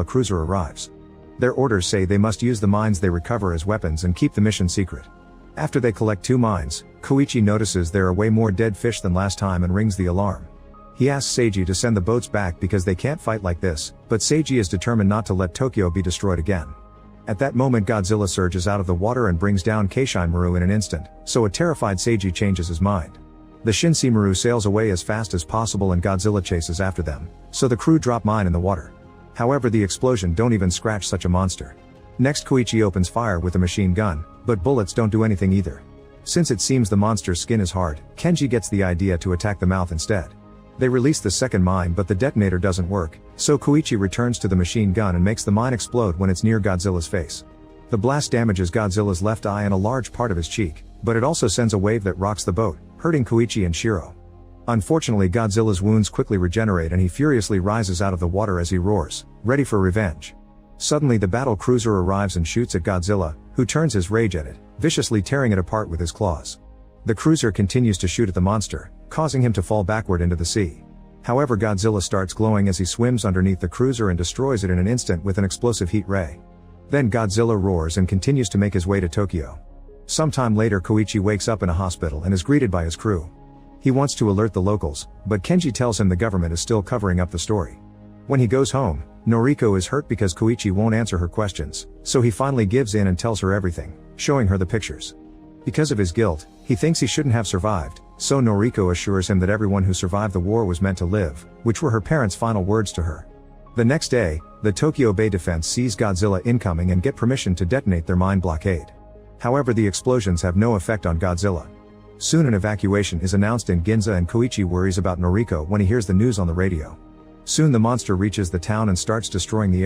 cruiser arrives. Their orders say they must use the mines they recover as weapons and keep the mission secret. After they collect 2 mines, Koichi notices there are way more dead fish than last time and rings the alarm. He asks Seiji to send the boats back because they can't fight like this, but Seiji is determined not to let Tokyo be destroyed again. At that moment Godzilla surges out of the water and brings down Keishin-Maru in an instant, so a terrified Seiji changes his mind. The Shinsei-Maru sails away as fast as possible and Godzilla chases after them, so the crew drop mine in the water. However, the explosion don't even scratch such a monster. Next, Koichi opens fire with a machine gun, but bullets don't do anything either. Since it seems the monster's skin is hard, Kenji gets the idea to attack the mouth instead. They release the second mine but the detonator doesn't work, so Koichi returns to the machine gun and makes the mine explode when it's near Godzilla's face. The blast damages Godzilla's left eye and a large part of his cheek, but it also sends a wave that rocks the boat, hurting Koichi and Shiro. Unfortunately, Godzilla's wounds quickly regenerate and he furiously rises out of the water as he roars, ready for revenge. Suddenly the battle cruiser arrives and shoots at Godzilla, who turns his rage at it, viciously tearing it apart with his claws. The cruiser continues to shoot at the monster, causing him to fall backward into the sea. However, Godzilla starts glowing as he swims underneath the cruiser and destroys it in an instant with an explosive heat ray. Then Godzilla roars and continues to make his way to Tokyo. Sometime later, Koichi wakes up in a hospital and is greeted by his crew. He wants to alert the locals, but Kenji tells him the government is still covering up the story. When he goes home, Noriko is hurt because Koichi won't answer her questions, so he finally gives in and tells her everything, showing her the pictures. Because of his guilt, he thinks he shouldn't have survived, so Noriko assures him that everyone who survived the war was meant to live, which were her parents' final words to her. The next day, the Tokyo Bay defense sees Godzilla incoming and get permission to detonate their mine blockade. However, the explosions have no effect on Godzilla. Soon an evacuation is announced in Ginza and Koichi worries about Noriko when he hears the news on the radio. Soon the monster reaches the town and starts destroying the area.